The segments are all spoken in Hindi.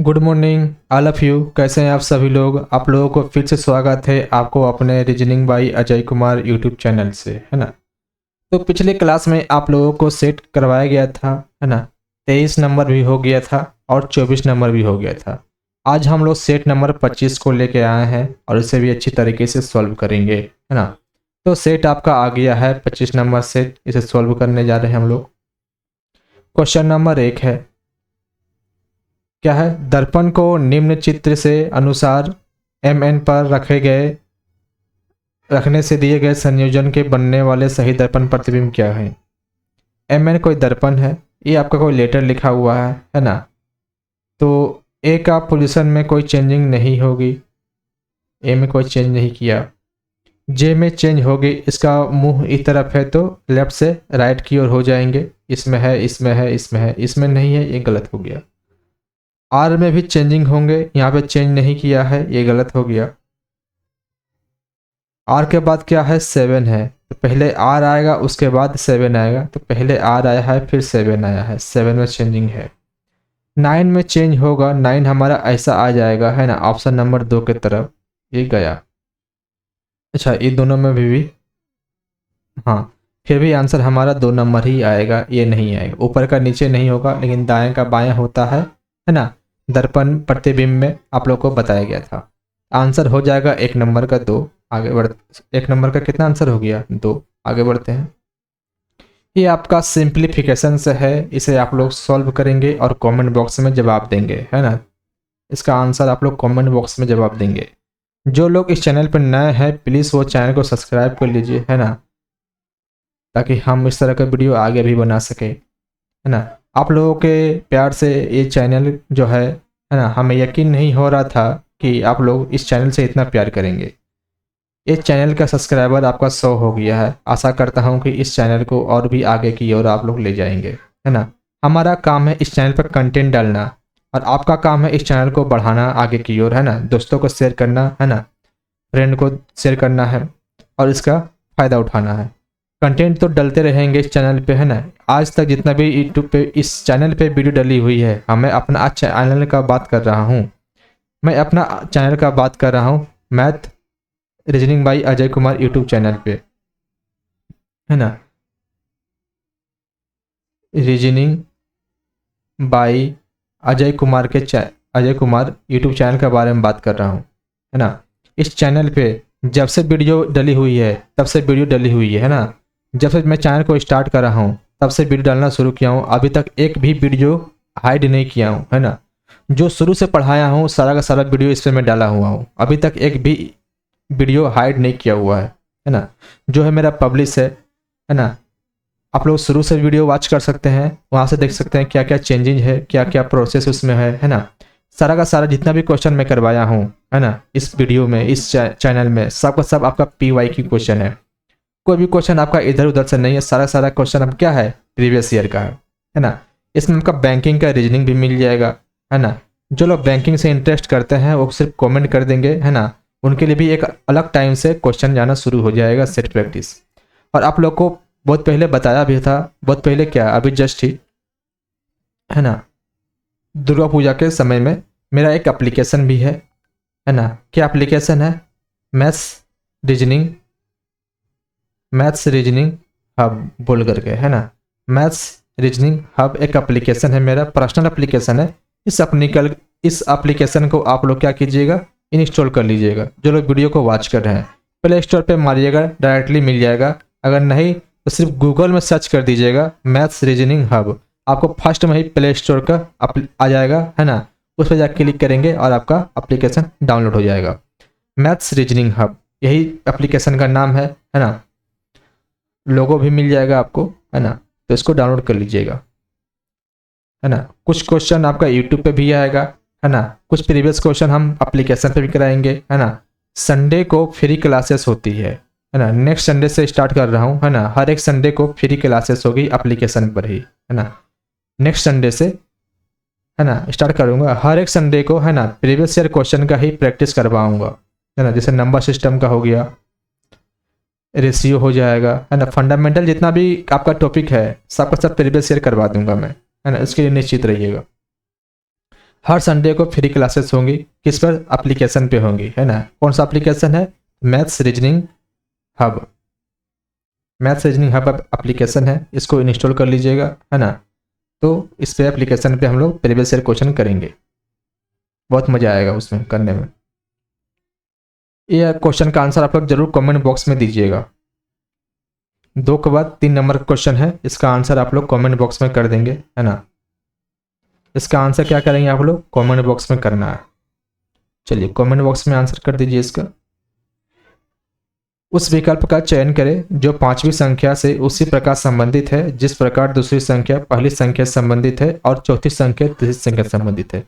Good morning all of you. कैसे हैं आप सभी लोग। आप लोगों को फिर से स्वागत है आपको अपने reasoning by Ajay Kumar YouTube channel से, है ना। तो पिछले क्लास में आप लोगों को सेट करवाया गया था, है ना। 23 नंबर भी हो गया था और 24 नंबर भी हो गया था। आज हम लोग सेट नंबर 25 को लेके आए हैं और इसे भी अच्छी तरीके से सॉल्व करेंगे, है ना। तो सेट आपका आ गया है 25 नंबर सेट, इसे सॉल्व करने जा रहे हैं हम लोग। क्वेश्चन नंबर 1 है, क्या है, दर्पण को निम्न चित्र से अनुसार mn पर रखने से दिए गए संयोजन के बनने वाले सही दर्पण प्रतिबिंब क्या है। mn कोई दर्पण है, ये आपका कोई लेटर लिखा हुआ है ना। तो ए का पोजीशन में कोई चेंजिंग नहीं होगी, ए में कोई चेंज नहीं किया। जे में चेंज होगी, इसका मुंह इस तरफ है तो लेफ्ट से राइट की ओर हो जाएंगे। इसमें है, इसमें है, इसमें है, इसमें नहीं है, ये गलत हो गया। आर में भी चेंजिंग होंगे, यहाँ पे चेंज नहीं किया है, ये गलत हो गया। आर के बाद क्या है, 7 है, तो पहले आर आएगा उसके बाद 7 आएगा, तो पहले आर आया है फिर 7 आया है, 7 में चेंजिंग है। 9 में चेंज होगा, 9 हमारा ऐसा आ जाएगा, है ना, ऑप्शन नंबर 2 की तरफ ये गया। अच्छा, ये दोनों में भी हाँ, फिर भी आंसर हमारा 2 नंबर ही आएगा, ये नहीं आएगा। ऊपर का नीचे नहीं होगा, लेकिन दाएं का बायां होता है ना। दर्पण प्रतिबिंब में आप लोग को बताया गया था। आंसर हो जाएगा 1 नंबर का 2। आगे बढ़, 1 नंबर का कितना आंसर हो गया, 2। आगे बढ़ते हैं। ये आपका सिंप्लीफिकेशन से है, इसे आप लोग सॉल्व करेंगे और कमेंट बॉक्स में जवाब देंगे, है ना। इसका आंसर आप लोग कमेंट बॉक्स में जवाब देंगे। जो लोग इस चैनल पर नए हैं प्लीज़ वो चैनल को सब्सक्राइब कर लीजिए, है ना, ताकि हम इस तरह का वीडियो आगे भी बना सके, है ना। आप लोगों के प्यार से ये चैनल जो है ना, हमें यकीन नहीं हो रहा था कि आप लोग इस चैनल से इतना प्यार करेंगे। इस चैनल का सब्सक्राइबर आपका 100 हो गया है। आशा करता हूँ कि इस चैनल को और भी आगे की ओर आप लोग ले जाएंगे, है ना। हमारा काम है इस चैनल पर कंटेंट डालना और आपका काम है इस चैनल को बढ़ाना आगे की ओर, है ना। दोस्तों को शेयर करना, है ना, फ्रेंड को शेयर करना है और इसका फ़ायदा उठाना है। कंटेंट तो डलते रहेंगे इस चैनल पे, है ना। आज तक जितना भी यूट्यूब पे इस चैनल पे वीडियो डली हुई है, मैं अपना चैनल का बात कर रहा हूँ, मैं अपना चैनल का बात कर रहा हूँ, math reasoning by Ajay Kumar YouTube channel पे, है ना। Reasoning by Ajay Kumar Ajay Kumar YouTube channel के बारे में बात कर रहा हूँ, है ना। इस चैनल पे जब से वीडियो डली हुई है तब से वीडियो डली हुई है ना। जब से मैं चैनल को स्टार्ट कर रहा हूँ तब से वीडियो डालना शुरू किया हूँ, अभी तक एक भी वीडियो हाइड नहीं किया हूँ, है ना। जो शुरू से पढ़ाया हूँ सारा का सारा वीडियो इस पर मैं डाला हुआ हूँ, अभी तक एक भी वीडियो हाइड नहीं किया हुआ है ना। जो है मेरा पब्लिश है ना। आप लोग शुरू से वीडियो वॉच कर सकते हैं, वहाँ से देख सकते हैं क्या क्या चेंजिंग है, क्या क्या प्रोसेस उसमें है ना। सारा का सारा जितना भी क्वेश्चन मैं करवाया हूँ, है ना, इस वीडियो में, इस चैनल में, सब का सब आपका PYQ क्वेश्चन है। कोई भी क्वेश्चन आपका इधर उधर से नहीं है, सारा सारा क्वेश्चन अब क्या है, प्रीवियस ईयर का है ना। इसमें आपका बैंकिंग का रीजनिंग भी मिल जाएगा, है ना। जो लोग बैंकिंग से इंटरेस्ट करते हैं वो सिर्फ कमेंट कर देंगे, है ना, उनके लिए भी एक अलग टाइम से क्वेश्चन जाना शुरू हो जाएगा, सेट प्रैक्टिस। और आप लोग को बहुत पहले बताया भी था, बहुत पहले क्या, अभी जस्ट ही, है ना, दुर्गा पूजा के समय में मेरा एक एप्लीकेशन भी है ना। क्या एप्लीकेशन है, मैथ्स रीजनिंग हब बोल करके, है ना। मैथ्स रीजनिंग हब एक एप्लीकेशन है, मेरा पर्सनल एप्लीकेशन है। इस एप्लीकेशन को आप लोग क्या कीजिएगा, इंस्टॉल कर लीजिएगा। जो लोग वीडियो को वॉच कर रहे हैं प्ले स्टोर पे मारिएगा, डायरेक्टली मिल जाएगा। अगर नहीं तो सिर्फ गूगल में सर्च कर दीजिएगा मैथ्स रीजनिंग हब, आपको फर्स्ट में ही प्ले स्टोर का आ जाएगा, है ना। उस पर जाकर क्लिक करेंगे और आपका एप्लीकेशन डाउनलोड हो जाएगा। मैथ्स रीजनिंग हब यही एप्लीकेशन का नाम है ना। लोगो भी मिल जाएगा आपको, है ना, तो इसको डाउनलोड कर लीजिएगा, है ना। कुछ क्वेश्चन आपका यूट्यूब पे भी आएगा, है ना। कुछ प्रीवियस क्वेश्चन हम एप्लीकेशन पे भी कराएंगे, है ना। संडे को फ्री क्लासेस होती है ना। नेक्स्ट संडे से स्टार्ट कर रहा हूँ, है ना। हर एक संडे को फ्री क्लासेस होगी एप्लीकेशन पर ही, है ना। नेक्स्ट संडे से, है ना, स्टार्ट करूँगा। हर एक संडे को, है ना, प्रीवियस ईयर क्वेश्चन का ही प्रैक्टिस करवाऊँगा, है ना। जैसे नंबर सिस्टम का हो गया, रेशियो हो जाएगा, है ना। फंडामेंटल जितना भी आपका टॉपिक है सबका सब प्रीवियस ईयर करवा दूंगा मैं, है ना। इसके लिए निश्चित रहिएगा। हर संडे को फ्री क्लासेस होंगी, किस पर? एप्लीकेशन पे होंगी, है ना। कौन सा एप्लीकेशन है? Maths reasoning hub. Maths reasoning hub application है, इसको इंस्टॉल कर लीजिएगा, है ना। तो इस पे एप्लीकेशन पे हम लोग प्रीवियस ईयर क्वेश्चन करेंगे, बहुत मज़ा आएगा उसमें करने में। ये क्वेश्चन का आंसर आप लोग जरूर कमेंट बॉक्स में दीजिएगा। 2 के बाद 3 नंबर का क्वेश्चन है, इसका आंसर आप लोग कमेंट बॉक्स में कर देंगे, है ना। इसका आंसर क्या करेंगे आप लोग? कमेंट बॉक्स में करना है। चलिए कमेंट बॉक्स में आंसर कर दीजिए इसका। उस विकल्प का चयन करें जो 5वीं संख्या से उसी प्रकार संबंधित है जिस प्रकार दूसरी संख्या पहली संख्या से संबंधित है और चौथी संख्या तीसरी संख्या से संबंधित है।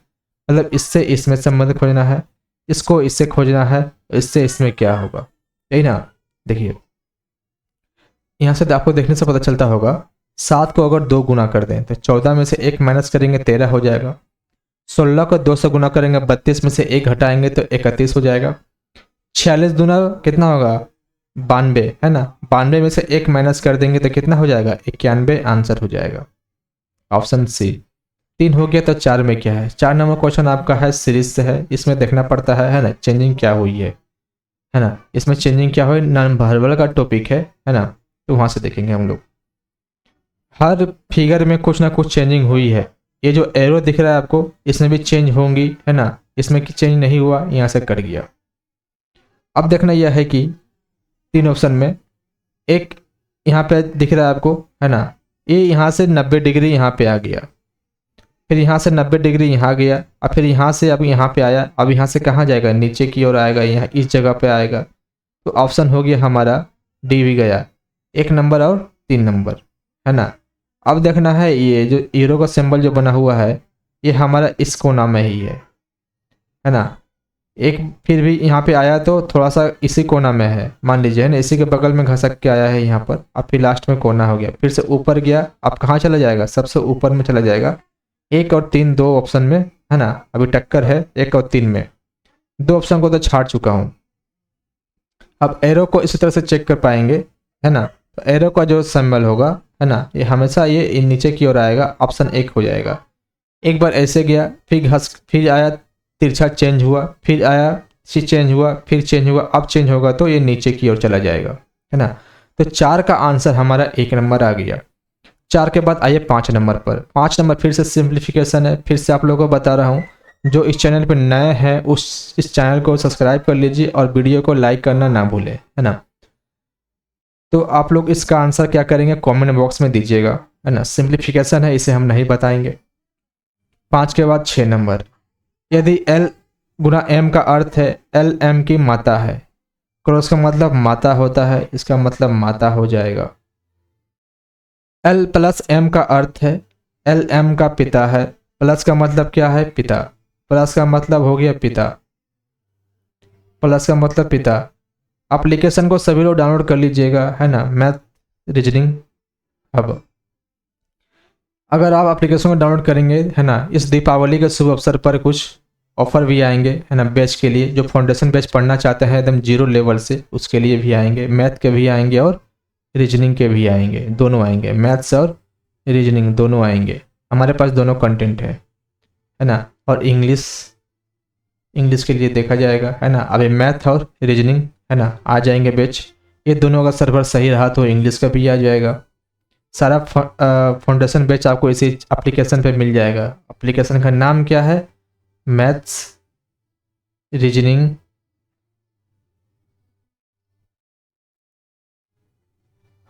मतलब इससे इसमें संबंध खोजना है, इसको इससे खोजना है, इससे इसमें क्या होगा, यही ना। देखिए यहाँ से आपको देखने से पता चलता होगा, 7 को अगर 2 गुना कर दें तो 14 में से 1 माइनस करेंगे 13 हो जाएगा। 16 को 2 से गुना करेंगे 32 में से 1 घटाएंगे तो 31 हो जाएगा। 46 दूना कितना होगा? 92, है ना। 92 में से 1 माइनस कर देंगे तो कितना हो जाएगा? 91 आंसर हो जाएगा, ऑप्शन सी। 3 हो गया तो 4 में क्या है? 4 नंबर क्वेश्चन आपका है सीरीज से है, इसमें देखना पड़ता है ना, चेंजिंग क्या हुई है ना। इसमें चेंजिंग क्या हुई, नॉन वर्बल का टॉपिक है ना, तो वहाँ से देखेंगे हम लोग। हर फिगर में कुछ ना कुछ चेंजिंग हुई है। ये जो एरो दिख रहा है आपको, इसमें भी चेंज होंगी, है ना। इसमें चेंज नहीं हुआ, यहाँ से कट गया। अब देखना यह है कि 3 ऑप्शन में एक यहाँ पे दिख रहा है आपको, है ना, ये यहाँ से 90 डिग्री यहाँ पे आ गया, फिर यहाँ से 90 डिग्री यहाँ गया, और फिर यहाँ से अब यहाँ पे आया। अब यहाँ से कहाँ जाएगा? नीचे की ओर आएगा, यहाँ इस जगह पे आएगा। तो ऑप्शन हो गया हमारा डी भी गया, 1 नंबर और 3 नंबर, है ना। अब देखना है ये जो हीरो का सिंबल जो बना हुआ है, ये हमारा इस कोना में ही है ना। एक फिर भी यहाँ पे आया तो थोड़ा सा इसी कोना में है, मान लीजिए, है ना, इसी के बगल में घसक के आया है यहाँ पर। अब फिर लास्ट में कोना हो गया, फिर से ऊपर गया, अब कहाँ चला जाएगा? सबसे ऊपर में चला जाएगा। 1 और 3 2 ऑप्शन में, है ना, अभी टक्कर है 1 और 3 में। 2 ऑप्शन को तो छाड़ चुका हूँ। अब एरो को इसी तरह से चेक कर पाएंगे, है ना। तो एरो का जो सिंबल होगा, है ना, ये हमेशा ये नीचे की ओर आएगा, ऑप्शन 1 हो जाएगा। एक बार ऐसे गया, फिर आया, तिरछा चेंज हुआ, फिर आया, चेंज हुआ, फिर चेंज हुआ, अब चेंज होगा तो ये नीचे की ओर चला जाएगा, है ना। तो 4 का आंसर हमारा 1 नंबर आ गया। 4 के बाद आइए 5 नंबर पर। 5 नंबर फिर से सिंप्लीफिकेशन है, फिर से आप लोगों को बता रहा हूँ, जो इस चैनल पर नए हैं इस चैनल को सब्सक्राइब कर लीजिए और वीडियो को लाइक करना ना भूलें, है ना। तो आप लोग इसका आंसर क्या करेंगे? कमेंट बॉक्स में दीजिएगा, है ना। सिंप्लीफिकेशन है, इसे हम नहीं बताएंगे। 5 के बाद 6 नंबर। यदि L गुना M का अर्थ है L M की माता है, क्रॉस का मतलब माता होता है, इसका मतलब माता हो जाएगा। L प्लस M का अर्थ है L M का पिता है, प्लस का मतलब क्या है? पिता। प्लस का मतलब हो गया पिता, प्लस का मतलब पिता। एप्लीकेशन को सभी लोग डाउनलोड कर लीजिएगा, है ना, मैथ रीजनिंग हब। अगर आप एप्लीकेशन को डाउनलोड करेंगे, है ना, इस दीपावली के शुभ अवसर पर कुछ ऑफर भी आएंगे, है ना, बैच के लिए। जो फाउंडेशन बैच पढ़ना चाहते हैं एकदम 0 लेवल से, उसके लिए भी आएंगे। मैथ के भी आएंगे और रीजनिंग के भी आएंगे, दोनों आएंगे, मैथ्स और रीजनिंग दोनों आएंगे। हमारे पास दोनों कंटेंट है ना। और इंग्लिश के लिए देखा जाएगा, है ना। अभी मैथ और रीजनिंग, है ना, आ जाएंगे बैच। ये दोनों का सर्वर सही रहा तो इंग्लिश का भी आ जाएगा। सारा फाउंडेशन बैच आपको इसी एप्लीकेशन पे मिल जाएगा। एप्लीकेशन का नाम क्या है? Maths reasoning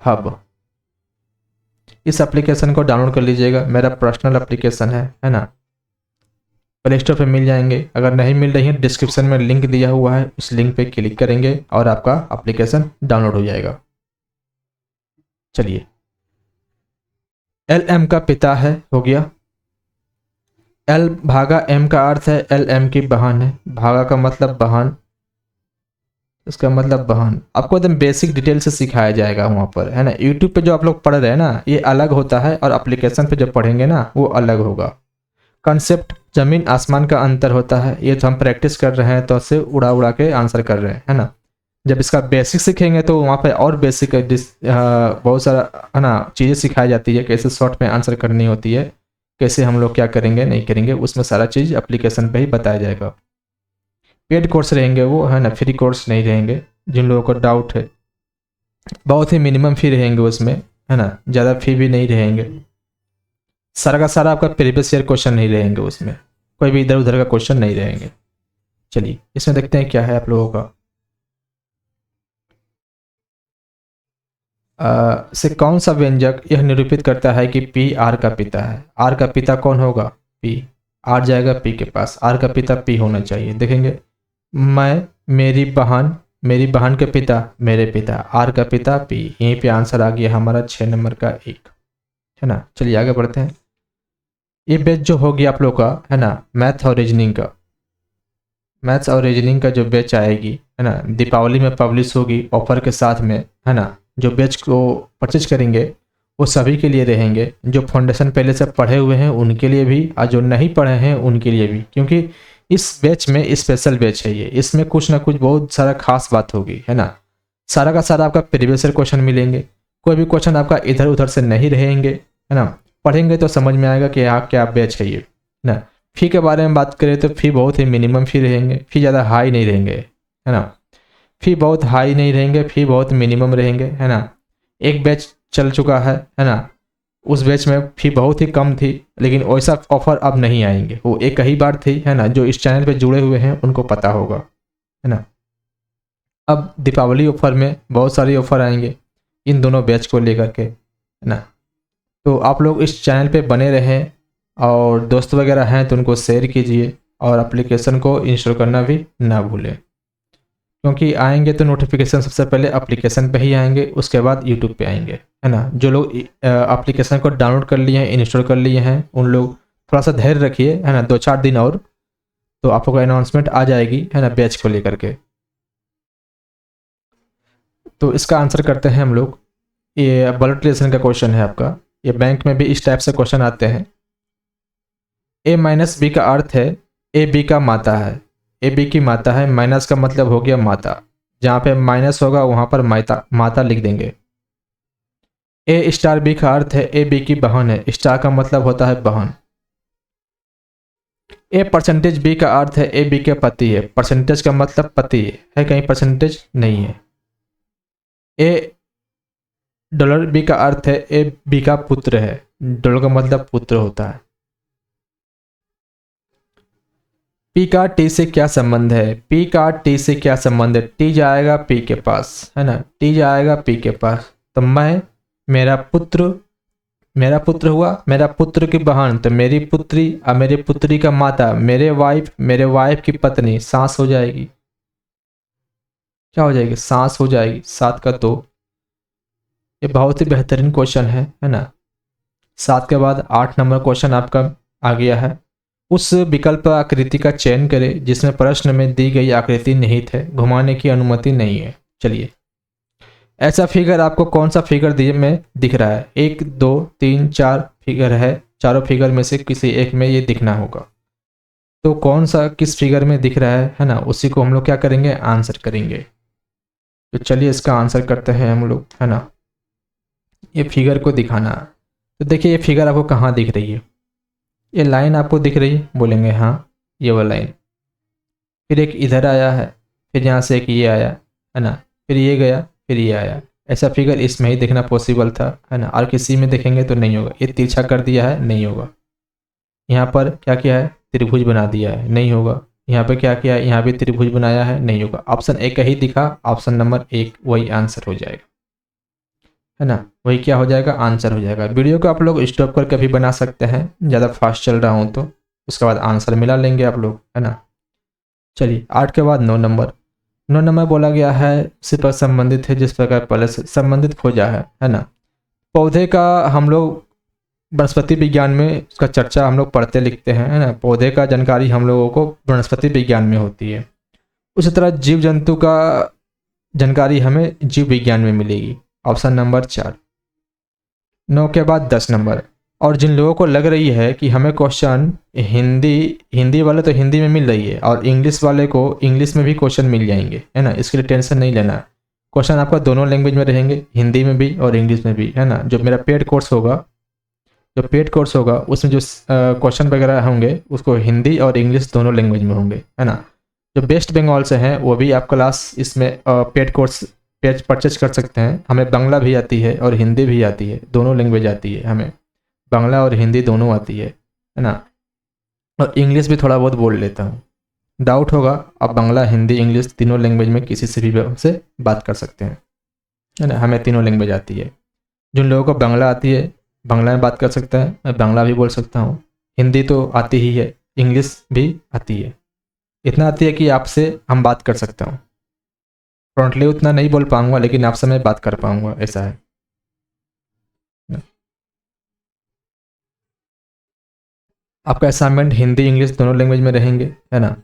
hub. इस एप्लीकेशन को डाउनलोड कर लीजिएगा, मेरा पर्सनल एप्लीकेशन है ना। प्ले स्टोर पर मिल जाएंगे। अगर नहीं मिल रही है, डिस्क्रिप्शन में लिंक दिया हुआ है, उस लिंक पे क्लिक करेंगे और आपका एप्लीकेशन डाउनलोड हो जाएगा। चलिए, एल एम का पिता है, हो गया। एल भागा एम का अर्थ है एल एम की बहन है, भागा का मतलब बहन, इसका मतलब बहन। आपको एकदम बेसिक डिटेल से सिखाया जाएगा वहाँ पर, है ना। यूट्यूब पे जो आप लोग पढ़ रहे हैं ना, ये अलग होता है, और एप्लीकेशन पे जो पढ़ेंगे ना, वो अलग होगा। कंसेप्ट जमीन आसमान का अंतर होता है। ये तो हम प्रैक्टिस कर रहे हैं, तो उससे उड़ा उड़ा के आंसर कर रहे हैं, है ना। जब इसका बेसिक सीखेंगे तो वहाँ पे और बेसिक बहुत सारा, है ना, चीज़ें सिखाई जाती है, कैसे शॉर्ट में आंसर करनी होती है। कैसे हम लोग क्या करेंगे नहीं करेंगे, उसमें सारा चीज़ एप्लीकेशन पे ही बताया जाएगा। पेड कोर्स रहेंगे वो, है ना, फ्री कोर्स नहीं रहेंगे। जिन लोगों को डाउट है, बहुत ही मिनिमम फ़ी रहेंगे उसमें, है ना, ज़्यादा फ़ी भी नहीं रहेंगे। सारा का सारा आपका प्रीवियस ईयर क्वेश्चन नहीं रहेंगे उसमें, कोई भी इधर उधर का क्वेश्चन नहीं रहेंगे। चलिए इसमें देखते हैं क्या है आप लोगों का। से कौन सा व्यंजक यह निरूपित करता है कि पी आर का पिता है। आर का पिता कौन होगा, पी। आर जाएगा पी के पास, आर का पिता पी होना चाहिए। देखेंगे, मैं, मेरी बहन के पिता, मेरे पिता, आर का पिता पी। यहीं पे आंसर आ गया हमारा 6 नंबर का 1, है ना। चलिए आगे बढ़ते हैं। ये बैच जो होगी आप लोग का, है ना, मैथ और रीजनिंग का, मैथ्स और रीजनिंग का जो बैच आएगी, है ना, दीपावली में पब्लिश होगी ऑफर के साथ में, है ना। जो बैच को परचेज करेंगे वो सभी के लिए रहेंगे, जो फाउंडेशन पहले से पढ़े हुए हैं उनके लिए भी, और जो नहीं पढ़े हैं उनके लिए भी, क्योंकि इस बैच में स्पेशल बैच है ये, इसमें कुछ ना कुछ बहुत सारा खास बात होगी, है ना। सारा का सारा आपका प्रीवियस ईयर क्वेश्चन मिलेंगे, कोई भी क्वेश्चन आपका इधर उधर से नहीं रहेंगे, है ना। पढ़ेंगे तो समझ में आएगा कि आप क्या बैच है ये, है ना। फ़ी के बारे में बात करें तो फ़ी बहुत ही मिनिमम फ़ी रहेंगे, फ़ी ज़्यादा हाई नहीं रहेंगे, है ना। फ़ी बहुत हाई नहीं रहेंगे, फ़ी बहुत मिनिमम रहेंगे, है ना। एक बैच चल चुका है ना, उस बैच में फ़ी बहुत ही कम थी, लेकिन वैसा ऑफ़र अब नहीं आएंगे, वो एक ही बार थी, है ना। जो इस चैनल पे जुड़े हुए हैं उनको पता होगा, है ना। अब दीपावली ऑफ़र में बहुत सारी ऑफ़र आएंगे इन दोनों बैच को लेकर के, है ना। तो आप लोग इस चैनल पे बने रहें, और दोस्त वगैरह हैं तो उनको शेयर कीजिए, और एप्लीकेशन को इंस्टॉल करना भी ना भूलें, क्योंकि आएंगे तो नोटिफिकेशन सबसे पहले एप्लीकेशन पे ही आएंगे, उसके बाद यूट्यूब पे आएंगे, है ना। जो लोग एप्लीकेशन को डाउनलोड कर लिए हैं, इंस्टॉल कर लिए हैं, उन लोग थोड़ा सा धैर्य रखिए, है ना, 2-4 दिन और, तो आप लोग को अनाउंसमेंट आ जाएगी, है ना, बैच को लेकर के। तो इसका आंसर करते हैं हम लोग। ये ब्लड रिलेशन का क्वेश्चन है आपका, ये बैंक में भी इस टाइप से क्वेश्चन आते हैं। ए माइनस बी का अर्थ है ए बी का माता है, ए बी की माता है, माइनस का मतलब हो गया माता, जहाँ पे माइनस होगा वहाँ पर माता लिख देंगे। ए स्टार बी का अर्थ है ए बी की बहन है, स्टार का मतलब होता है बहन। ए परसेंटेज बी का अर्थ है ए बी के पति है, परसेंटेज का मतलब पति है, कहीं परसेंटेज नहीं है। ए डॉलर बी का अर्थ है ए बी का पुत्र है, डॉलर का मतलब पुत्र होता है। पी का टी से क्या संबंध है, पी का टी से क्या संबंध है, टी जाएगा पी के पास, है ना, टी जाएगा पी के पास। तो मैं, मेरा पुत्र हुआ, मेरा पुत्र की बहन तो मेरी पुत्री, और मेरी पुत्री का माता मेरे वाइफ की पत्नी, सास हो जाएगी, क्या हो जाएगी, सास हो जाएगी, 7 का 2। ये बहुत ही बेहतरीन क्वेश्चन है ना। 7 के बाद 8 नंबर क्वेश्चन आपका आ गया है। उस विकल्प आकृति का चयन करें जिसमें प्रश्न में दी गई आकृति निहित है, घुमाने की अनुमति नहीं है। चलिए, ऐसा फिगर आपको कौन सा फिगर दिए में दिख रहा है, 1 2 3 4 फिगर है, चारों फिगर में से किसी एक में ये दिखना होगा। तो कौन सा किस फिगर में दिख रहा है ना, उसी को हम लोग क्या करेंगे, आंसर करेंगे। तो चलिए इसका आंसर करते हैं हम लोग, है ना। ये फिगर को दिखाना, तो देखिए ये फिगर आपको कहाँ दिख रही है, ये लाइन आपको दिख रही है, बोलेंगे हाँ ये वाला लाइन, फिर एक इधर आया है, फिर यहाँ से एक ये आया, है ना, फिर ये गया, फिर ये आया। ऐसा फिगर इसमें ही देखना पॉसिबल था, है ना, और किसी में देखेंगे तो नहीं होगा। ये तिरछा कर दिया है, नहीं होगा। यहाँ पर क्या किया है, त्रिभुज बना दिया है, नहीं होगा। यहाँ पर क्या किया है, यहाँ भी त्रिभुज बनाया है, नहीं होगा। ऑप्शन एक ही दिखा, ऑप्शन नंबर 1 वही आंसर हो जाएगा, है ना, वही क्या हो जाएगा, आंसर हो जाएगा। वीडियो को आप लोग स्टॉप करके भी बना सकते हैं, ज़्यादा फास्ट चल रहा हूँ तो, उसके बाद आंसर मिला लेंगे आप लोग, है ना। चलिए 8 के बाद 9 नंबर, 9 नंबर बोला गया है उसी पर संबंधित है जिस प्रकार पहले से संबंधित खोजा है ना। पौधे का हम लोग वनस्पति विज्ञान में उसका चर्चा हम लोग पढ़ते लिखते हैं, है ना। पौधे का जानकारी हम लोगों को वनस्पति विज्ञान में होती है, उसी तरह जीव जंतु का जानकारी हमें जीव विज्ञान में मिलेगी। Option number 4। 9 के बाद 10 नंबर, और जिन लोगों को लग रही है कि हमें क्वेश्चन हिंदी वाले तो हिंदी में मिल रही है और इंग्लिश वाले को इंग्लिश में भी क्वेश्चन मिल जाएंगे, है ना, इसके लिए टेंशन नहीं लेना। क्वेश्चन आपका दोनों लैंग्वेज में रहेंगे, हिंदी में भी और इंग्लिश में भी, है ना। जो मेरा पेड कोर्स होगा जो पेड कोर्स होगा उसमें जो क्वेश्चन वगैरह होंगे उसको हिंदी और इंग्लिश दोनों लैंग्वेज में होंगे, है ना। जो वेस्ट बंगाल से हैं वो भी आप क्लास इसमें पेड कोर्स पेज परचेज कर सकते हैं। हमें बांग्ला भी आती है और हिंदी भी आती है, दोनों लैंग्वेज आती है, हमें बांग्ला और हिंदी दोनों आती है ना। और इंग्लिश भी थोड़ा बहुत बोल लेता हूँ। डाउट होगा आप बांग्ला हिंदी इंग्लिश तीनों लैंग्वेज में किसी से भी हमसे बात कर सकते हैं, है ना। हमें तीनों लैंग्वेज आती है। जिन लोगों को बांग्ला आती है बांग्ला में बात कर सकता है, मैं बांग्ला भी बोल सकता हूँ। हिंदी तो आती ही है, इंग्लिश भी आती है, इतना आती है कि आपसे हम बात कर सकता हूँ। फ्रंटली उतना नहीं बोल पाऊंगा लेकिन आपसे मैं बात कर पाऊंगा, ऐसा है। आपका असाइनमेंट हिंदी इंग्लिश दोनों लैंग्वेज में रहेंगे, है ना।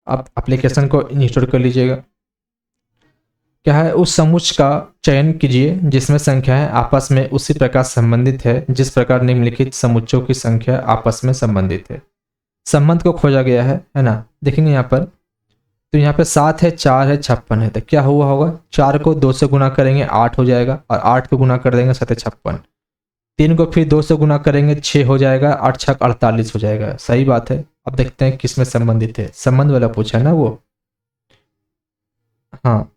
आप एप्लीकेशन को इंस्टॉल कर लीजिएगा। क्या है, उस समुच्चय का चयन कीजिए जिसमें संख्याएं आपस में उसी प्रकार संबंधित है जिस प्रकार निम्नलिखित समुच्चयों की संख्या आपस में संबंधित है। संबंध को खोजा गया है ना। देखेंगे यहाँ पर, तो यहाँ पे 7 है, 4 है, 56 है। तो क्या हुआ होगा, 4 को 2 से गुना करेंगे 8 हो जाएगा, और 8 को गुना कर देंगे 7 56। 3 को फिर 2 से गुना करेंगे 6 हो जाएगा, 8 6 48 हो जाएगा। सही बात है। अब देखते हैं किस में संबंधित है, संबंध वाला पूछा है ना वो। हाँ,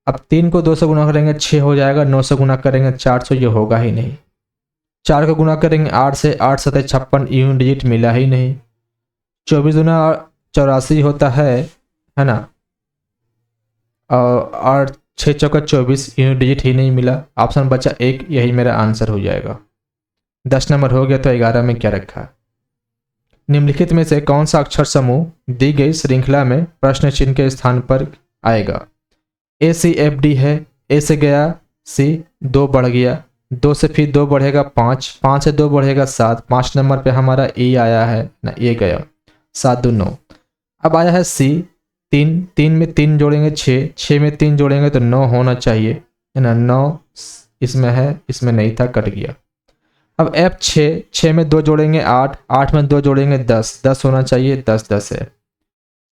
अब 3 को 2 से गुना करेंगे 6 हो जाएगा, 9 से गुना करेंगे 400, ये होगा ही नहीं। 4 को गुना करेंगे 8 से, 8 7 56, यूनिट डिजिट मिला ही नहीं। 24 दूना 84 होता है ना। और 6 चौका 24, यूनिट डिजिट ही नहीं मिला। ऑप्शन बचा 1, यही मेरा आंसर हो जाएगा। 10 नंबर हो गया, तो 11 में क्या रखा। निम्नलिखित में से कौन सा अक्षर समूह दी गई श्रृंखला में प्रश्न चिन्ह के स्थान पर आएगा। ACFD है, ए से गया सी, 2 बढ़ गया, 2 से फिर 2 बढ़ेगा 5, 5 से 2 बढ़ेगा 7, 5 नंबर पे हमारा E आया है ना, ये गया 7 2 9। अब आया है C, 3, 3 में 3 जोड़ेंगे 6, 6 में 3 जोड़ेंगे तो 9 होना चाहिए, है ना। 9 इसमें है, इसमें नहीं था, कट गया। अब F 6, 6 में 2 जोड़ेंगे 8, 8 में 2 जोड़ेंगे 10, 10 होना चाहिए, 10 10 है।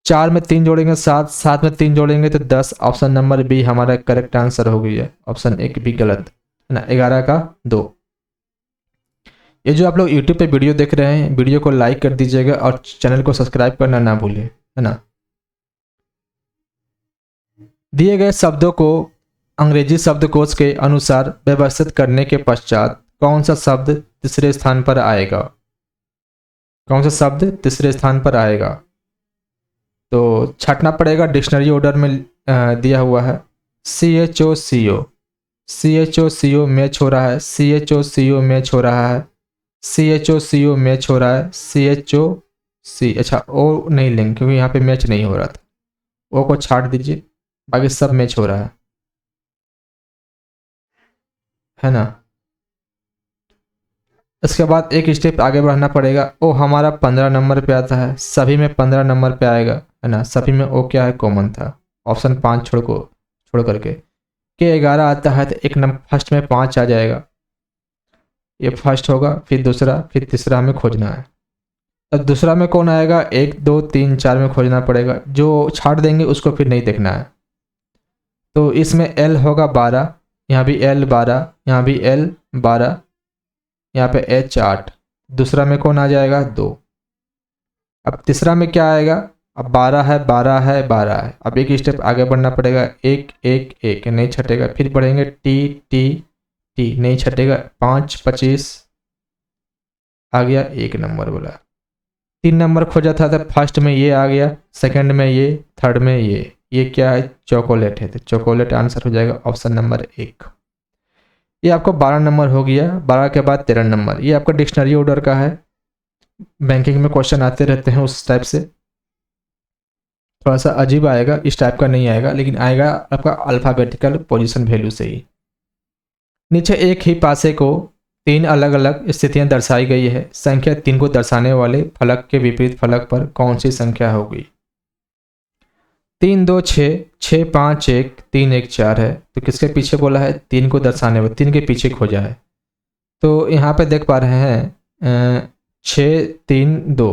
4 में 3 जोड़ेंगे 7, 7 में 3 जोड़ेंगे तो 10, ऑप्शन नंबर बी हमारा करेक्ट आंसर हो गई है। ऑप्शन 1 भी गलत, है ना। 11 का 2। ये जो आप लोग यूट्यूब पे वीडियो देख रहे हैं, वीडियो को लाइक कर दीजिएगा और चैनल को सब्सक्राइब करना ना भूलें, है ना। दिए गए शब्दों को अंग्रेजी शब्दकोश के अनुसार व्यवस्थित करने के पश्चात कौन सा शब्द तीसरे स्थान पर आएगा। कौन सा शब्द तीसरे स्थान पर आएगा, तो छाटना पड़ेगा। डिक्शनरी ऑर्डर में दिया हुआ है। CHO CHO मैच हो रहा है, CHO मैच हो रहा है, CHO मैच हो रहा है, CHO अच्छा ओ नहीं लेंगे क्योंकि यहाँ पे मैच नहीं हो रहा था, ओ को छाट दीजिए, बाकी सब मैच हो रहा है ना। इसके बाद एक स्टेप आगे बढ़ना पड़ेगा। ओ हमारा 15 नंबर पे आता है, सभी में 15 नंबर पे आएगा, है ना। सभी में ओ क्या है, कॉमन था। ऑप्शन 5 छोड़ करके के 11 आता है तो एक नंबर फर्स्ट में 5 आ जाएगा, ये फर्स्ट होगा, फिर दूसरा, फिर तीसरा हमें खोजना है। अब दूसरा में कौन आएगा, 1 2 3 4 में खोजना पड़ेगा, जो छाट देंगे उसको फिर नहीं देखना है। तो इसमें L होगा 12, यहाँ भी L 12, यहाँ भी L 12, यहाँ पे H 8। दूसरा में कौन आ जाएगा, 2। अब तीसरा में क्या आएगा, अब 12 है 12 है 12 है। अब एक स्टेप आगे बढ़ना पड़ेगा, 1 1 1 नहीं छटेगा, फिर बढ़ेंगे T T T नहीं छटेगा, 5 25 आ गया 1 नंबर बोला। 3 नंबर खोजा था तो फर्स्ट में ये आ गया, सेकंड में ये, थर्ड में ये क्या है, चॉकलेट है, तो चॉकलेट आंसर हो जाएगा ऑप्शन नंबर 1। ये आपको 12 नंबर हो गया। 12 के बाद 13 नंबर, ये आपका डिक्शनरी ऑर्डर का है। बैंकिंग में क्वेश्चन आते रहते हैं उस टाइप से, थोड़ा सा अजीब आएगा, इस टाइप का नहीं आएगा, लेकिन आएगा आपका अल्फ़ाबेटिकल पोजीशन वैल्यू से ही। नीचे एक ही पासे को 3 अलग अलग स्थितियां दर्शाई गई है। संख्या 3 को दर्शाने वाले फलक के विपरीत फलक पर कौन सी संख्या होगी। 3 2 6, 6 5 1, 3 1 4 है, तो किसके पीछे बोला है, 3 को दर्शाने वाले, 3 के पीछे खोजा है। तो यहाँ पे देख पा रहे हैं 6 3 2,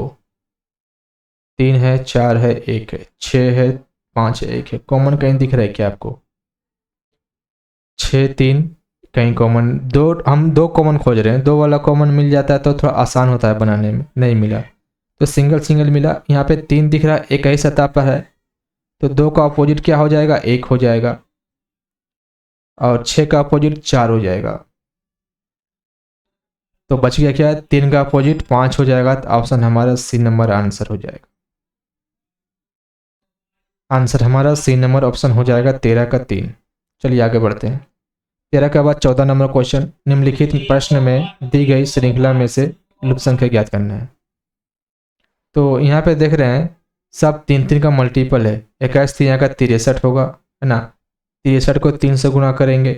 3 है 4 है 1 है, 6 है 5 है 1 है, कॉमन कहीं दिख रहा है क्या आपको। 6 3 कहीं कॉमन हम दो कॉमन खोज रहे हैं, दो वाला कॉमन मिल जाता है तो थोड़ा आसान होता है बनाने में, नहीं मिला तो सिंगल सिंगल मिला। यहाँ पे 3 दिख रहा है, एक ही सतह पर है तो 2 का अपोजिट क्या हो जाएगा, 1 हो जाएगा, और 6 का अपोजिट 4 हो जाएगा। तो बच गया क्या है, 3 का अपोजिट 5 हो जाएगा। तो ऑप्शन हमारा सी नंबर आंसर हो जाएगा। आंसर हमारा सी नंबर ऑप्शन हो जाएगा 13 का 3। चलिए आगे बढ़ते हैं। 13 के बाद 14 नंबर क्वेश्चन, निम्नलिखित प्रश्न में दी गई श्रृंखला में से लुप्त संख्या ज्ञात करना है। तो यहाँ पे देख रहे हैं सब 3 का मल्टीपल है। 21 3 का 63 होगा, है ना। 63 को 3 से गुणा करेंगे,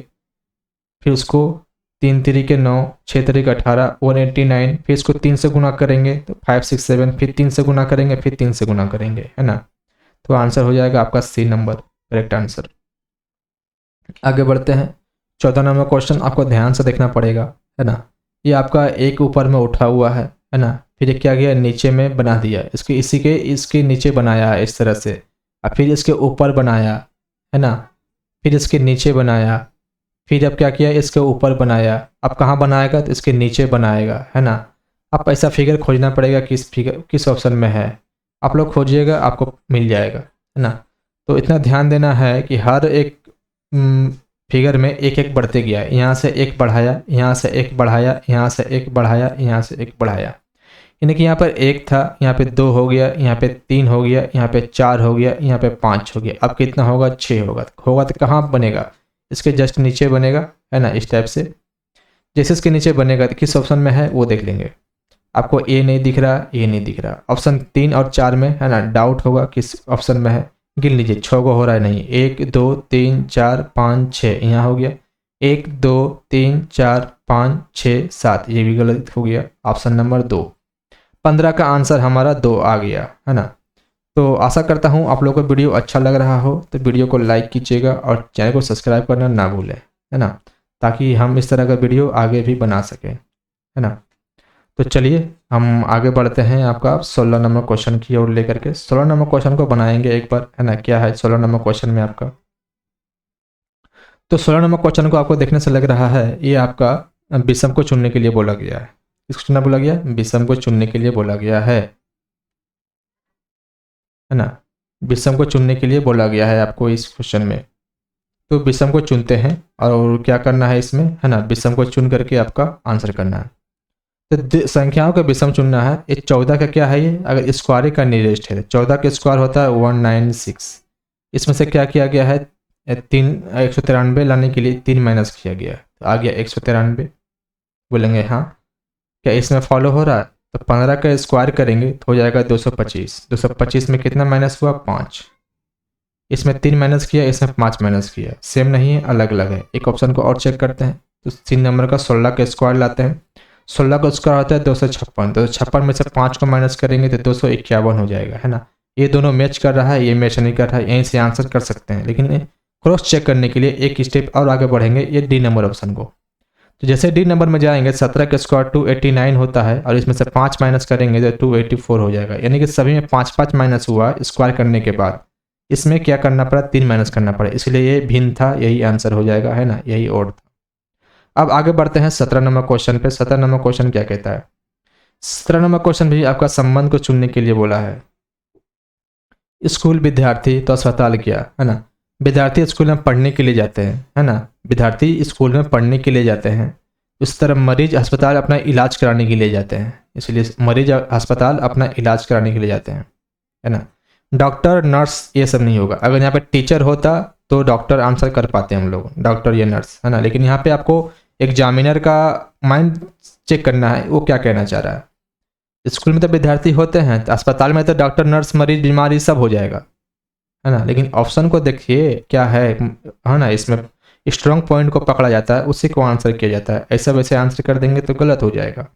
फिर उसको 3 3 के 9, 6 3 के 18, 189, फिर इसको 3 से गुणा करेंगे तो 5 6 7, फिर 3 से गुणा करेंगे, फिर 3 से गुणा करेंगे, है ना। तो आंसर हो जाएगा आपका सी नंबर करेक्ट आंसर। आगे बढ़ते हैं। 14 नंबर क्वेश्चन आपको ध्यान से देखना पड़ेगा, है ना। ये आपका एक ऊपर में उठा हुआ है ना। फिर ये क्या गया, नीचे में बना दिया, इसके नीचे बनाया है इस तरह से, और फिर इसके ऊपर बनाया, है ना। फिर इसके नीचे बनाया, फिर अब क्या किया, इसके ऊपर बनाया। अब कहाँ बनाएगा, तो इसके नीचे बनाएगा, है ना। अब ऐसा फिगर खोजना पड़ेगा किस ऑप्शन में है। आप लोग खोजिएगा, आपको मिल जाएगा, है ना। तो इतना ध्यान देना है कि हर एक फिगर में एक एक बढ़ते गया, यहाँ से एक बढ़ाया, यहाँ से एक बढ़ाया, यहाँ से एक बढ़ाया, यहाँ से एक बढ़ाया। यानी कि यहाँ पर 1 था, यहाँ पे 2 हो गया, यहाँ पे 3 हो गया, यहाँ पे 4 हो गया, यहाँ पे 5 हो गया। अब कितना होगा, 6 होगा। तो कहाँ बनेगा, इसके जस्ट नीचे बनेगा, है ना, इस टाइप से। जैसे इसके नीचे बनेगा तो किस ऑप्शन में है वो देख लेंगे। आपको ए नहीं दिख रहा, ए नहीं दिख रहा, ऑप्शन 3 और 4 में, है ना। डाउट होगा किस ऑप्शन में है, गिन लीजिए। 6 को हो रहा है नहीं, 1 2 3 4 5 6 यहाँ हो गया, 1 2 3 4 5 6 7, ये भी गलत हो गया, ऑप्शन नंबर 2। 15 का आंसर हमारा 2 आ गया, है ना। तो आशा करता हूँ आप लोगों को वीडियो अच्छा लग रहा हो, तो वीडियो को लाइक कीजिएगा और चैनल को सब्सक्राइब करना ना भूलें, है ना, ताकि हम इस तरह का वीडियो आगे भी बना सकें, है ना। तो चलिए हम आगे बढ़ते हैं आपका 16 नंबर क्वेश्चन की ओर लेकर के। 16 नंबर क्वेश्चन को बनाएंगे एक बार, है ना। क्या है 16 नंबर क्वेश्चन में आपका, तो 16 नंबर क्वेश्चन को आपको देखने से लग रहा है ये आपका विषम को चुनने के लिए बोला गया है। किसको चुनना बोला गया, विषम को चुनने के लिए बोला गया है ना। विषम को चुनने के लिए बोला गया है आपको इस क्वेश्चन में। तो विषम को चुनते हैं और क्या करना है इसमें, है ना, विषम को चुन करके आपका आंसर करना है। तो संख्याओं का विषम चुनना है। ये 14 का क्या है, ये अगर स्क्वायर का नियरेस्ट है, 14 का स्क्वायर होता है 196। इसमें से क्या किया गया है, 193 लाने के लिए 3 माइनस किया गया, तो आ गया 193। बोलेंगे हाँ, क्या इसमें फॉलो हो रहा है। तो 15 का स्क्वायर करेंगे तो हो जाएगा 225। 225 में कितना माइनस हुआ, 5। इसमें 3 माइनस किया, इसमें 5 माइनस किया, सेम नहीं है, अलग अलग है। एक ऑप्शन को और चेक करते हैं। तो 3 नंबर का 16 का स्क्वायर लाते हैं। 16 का स्क्वायर होता है 256। 256 में से 5 को माइनस करेंगे तो 251 हो जाएगा, है ना। ये दोनों मैच कर रहा है, ये मैच नहीं कर रहा है, यहीं से आंसर कर सकते हैं। लेकिन क्रॉस चेक करने के लिए एक स्टेप और आगे बढ़ेंगे, ये डी नंबर ऑप्शन को। तो जैसे डी नंबर में जाएंगे, 17 का स्क्वायर 289 होता है, और इसमें से 5 माइनस करेंगे तो 284 हो जाएगा। यानी कि सभी में 5 5 माइनस हुआ स्क्वायर करने के बाद। इसमें क्या करना पड़ा, 3 माइनस करना पड़ा, इसलिए ये भिन्न था, यही आंसर हो जाएगा, है ना, यही ओड था। अब आगे बढ़ते हैं 17 नंबर क्वेश्चन पे। 17 नंबर क्वेश्चन क्या कहता है, 17 नंबर क्वेश्चन भी आपका संबंध को चुनने के लिए बोला है। स्कूल विद्यार्थी तो अस्पताल क्या, है ना। विद्यार्थी स्कूल में पढ़ने के लिए जाते हैं, है ना। विद्यार्थी स्कूल में पढ़ने के लिए जाते हैं। उस तरह मरीज अस्पताल अपना इलाज कराने के लिए जाते हैं, इसलिए मरीज अस्पताल अपना इलाज कराने के लिए जाते हैं, है ना। डॉक्टर नर्स ये सब नहीं होगा। अगर यहाँ पे टीचर होता तो डॉक्टर आंसर कर पाते हैं हम लोग, डॉक्टर या नर्स, है ना। लेकिन यहाँ पे आपको एग्जामिनर का माइंड चेक करना है, वो क्या कहना चाह रहा है। स्कूल में तो विद्यार्थी होते हैं, तो अस्पताल में तो डॉक्टर नर्स मरीज बीमारी सब हो जाएगा, है ना। लेकिन ऑप्शन को देखिए क्या है ना, इसमें स्ट्रॉन्ग पॉइंट को पकड़ा जाता है, उसी को आंसर किया जाता है। ऐसा वैसे आंसर कर देंगे तो गलत हो जाएगा।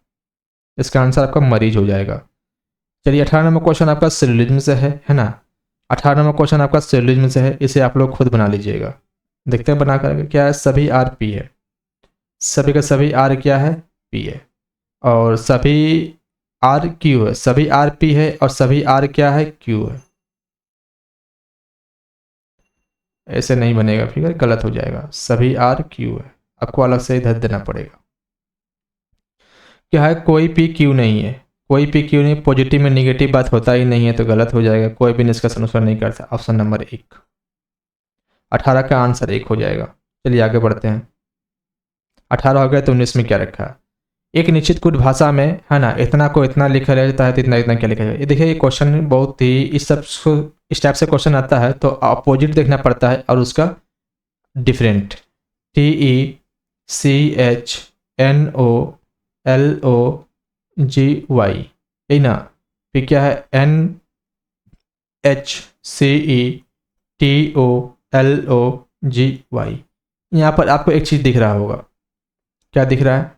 इसका आंसर आपका मरीज हो जाएगा। चलिए 18 नंबर क्वेश्चन आपका सिलोजिज्म से है ना। 18 नंबर क्वेश्चन आपका सिलोजिज्म से है, इसे आप लोग खुद बना लीजिएगा। देखते हैं बना करके क्या है। सभी आर पी है, सभी का सभी आर क्या है, पी है, और सभी आर क्यू है, सभी आर पी है और सभी आर क्या है, क्यू है। ऐसे नहीं बनेगा फिगर, गलत हो जाएगा। सभी आर क्यू है। आपको अलग से इधर देना पड़ेगा। क्या है, कोई पी क्यू नहीं है, कोई पी क्यू नहीं, पॉजिटिव में निगेटिव बात होता ही नहीं है तो गलत हो जाएगा, कोई भी निष्कर्ष अनुसार नहीं करता। ऑप्शन नंबर 1, 18 का आंसर 1 हो जाएगा। चलिए आगे बढ़ते हैं। 18 हो गया तो 19 में क्या रखा है? एक निश्चित कुछ भाषा में, है ना, इतना को इतना लिखा रहता है तो इतना इतना क्या लिखा जाएगा। ये देखिए, ये क्वेश्चन बहुत ही इस टाइप से क्वेश्चन आता है तो अपोजिट देखना पड़ता है और उसका डिफरेंट। TECHNOLOGY, यही ना। फिर क्या है, NHCETOLOGY। यहाँ पर आपको एक चीज़ दिख रहा होगा, क्या दिख रहा है?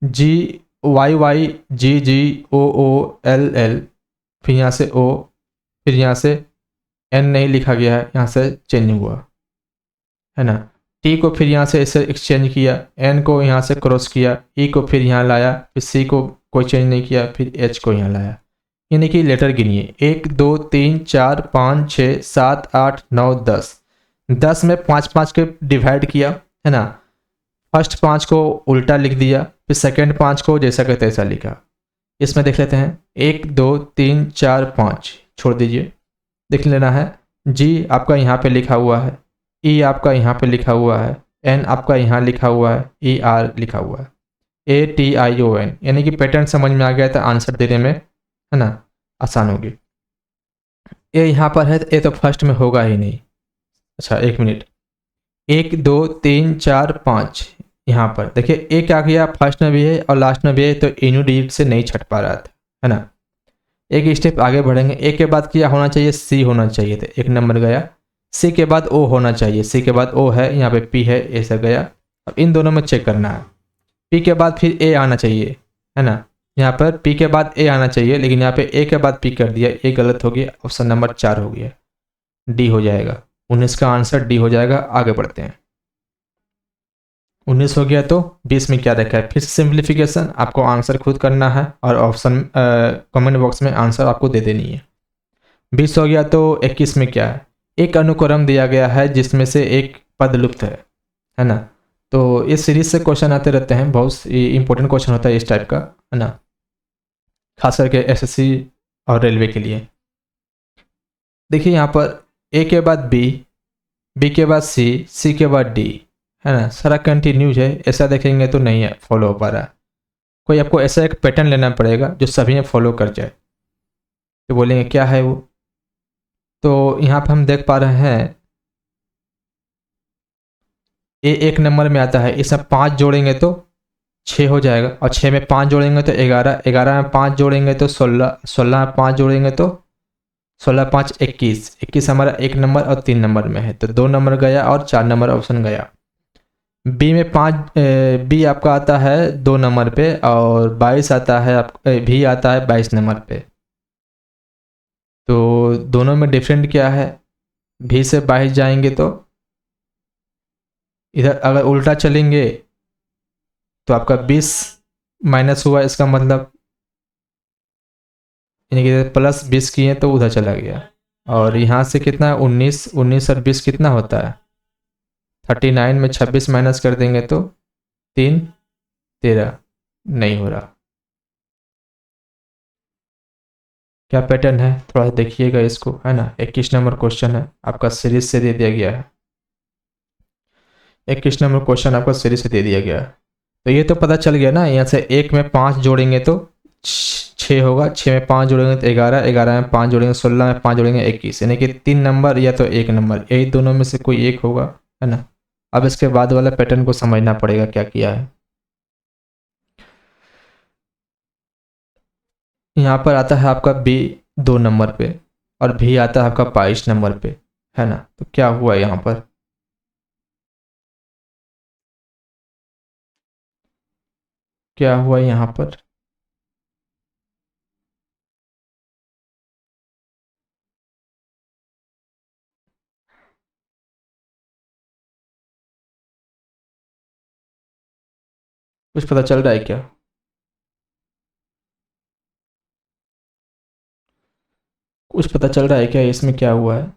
GYYGGOOLL, फिर यहाँ से O, फिर यहाँ से N नहीं लिखा गया है, यहाँ से चेंज हुआ है ना। T को फिर यहाँ से ऐसे एक्सचेंज किया, N को यहाँ से क्रॉस किया, E को फिर यहाँ लाया, फिर C को कोई चेंज नहीं किया, फिर H को यहाँ लाया। यानी कि लेटर गिनिए, 1 2 3 4 5 6 7 8 9 10, 10 में 5 5 के डिवाइड किया, है ना। फर्स्ट 5 को उल्टा लिख दिया, फिर सेकंड 5 को जैसा का तैसा लिखा। इसमें देख लेते हैं, 1 2 3 4 5 छोड़ दीजिए, देख लेना है। G आपका यहाँ पे लिखा हुआ है, E आपका यहाँ पे लिखा हुआ है, N आपका यहाँ लिखा हुआ है, ER लिखा हुआ है, ATION। यानी कि पैटर्न समझ में आ गया था, आंसर देने में, है ना, आसान होगी। ये यहाँ पर है, ये तो फर्स्ट में होगा ही नहीं। अच्छा एक मिनट, 1 2 3 4 5, यहाँ पर देखिए ए क्या किया, फर्स्ट में भी है और लास्ट में भी है, तो इन्हीं डिजिट से नहीं छट पा रहा था, है ना। एक स्टेप आगे बढ़ेंगे, ए के बाद क्या होना चाहिए, सी होना चाहिए था, 1 नंबर गया। सी के बाद ओ होना चाहिए, सी के बाद ओ है, यहाँ पे पी है, ऐसा गया। अब इन दोनों में चेक करना है। पी के बाद फिर ए आना चाहिए, है ना। यहाँ पर पी के बाद ए आना चाहिए, लेकिन यहाँ पे ए के बाद पी कर दिया, ए गलत हो गया, ऑप्शन नंबर 4 हो गया, डी हो जाएगा। 19 का आंसर डी हो जाएगा। आगे बढ़ते हैं। 19 हो गया तो 20 में क्या रखा है, फिर सिंप्लीफिकेशन, आपको आंसर खुद करना है और ऑप्शन कमेंट बॉक्स में आंसर आपको दे देनी है। 20 हो गया तो 21 में क्या है, एक अनुक्रम दिया गया है जिसमें से एक पद लुप्त है ना। तो इस सीरीज से क्वेश्चन आते रहते हैं, बहुत इंपॉर्टेंट क्वेश्चन होता है इस टाइप का, है ना, खास करके एसएससी और रेलवे के लिए। देखिए यहाँ पर ए के बाद बी, बी के बाद सी, सी के बाद डी, है ना, सारा कंटिन्यूज है। ऐसा देखेंगे तो नहीं है फॉलो हो पा रहा है, कोई आपको ऐसा एक पैटर्न लेना पड़ेगा जो सभी में फॉलो कर जाए। तो बोलेंगे क्या है वो, तो यहाँ पर हम देख पा रहे हैं ए 1 नंबर में आता है, इसमें 5 जोड़ेंगे तो 6 हो जाएगा, और 6 में 5 जोड़ेंगे तो 11, 11 में 5 जोड़ेंगे तो 16, 16 में 5 जोड़ेंगे तो 16 5 21, 21 हमारा 1 नंबर और 3 नंबर में है, तो 2 नंबर गया और 4 नंबर ऑप्शन गया। बी में 5, बी आपका आता है 2 नंबर पे, और 22 आता है, भी आता है 22 नंबर पे। तो दोनों में डिफरेंट क्या है, भी से 22 जाएंगे तो इधर अगर उल्टा चलेंगे तो आपका 20 माइनस हुआ, इसका मतलब यानी कि प्लस 20 किए तो उधर चला गया। और यहाँ से कितना, 19, 19 और 20 कितना होता है, 39 में 26 माइनस कर देंगे तो 3 13, नहीं हो रहा। क्या पैटर्न है, थोड़ा देखिएगा इसको, है ना। 21 नंबर क्वेश्चन है आपका, सीरीज से दे दिया गया है। 21 नंबर क्वेश्चन आपका सीरीज से दे दिया गया है। तो ये तो पता चल गया ना, यहाँ से 1 में 5 जोड़ेंगे तो 6 होगा, 6 में 5 जोड़ेंगे तो 11, 11 में 5 जोड़ेंगे 16, में 5 जोड़ेंगे 21, यानी कि 3 नंबर या तो 1 नंबर, यही दोनों में से कोई एक होगा, है ना। अब इसके बाद वाला पैटर्न को समझना पड़ेगा क्या किया है। यहाँ पर आता है आपका बी 2 नंबर पे, और भी आता है आपका 22 नंबर पे, है ना। तो क्या हुआ यहाँ पर, क्या हुआ यहाँ पर, कुछ पता चल रहा है क्या? कुछ पता चल रहा है क्या इसमें क्या हुआ है?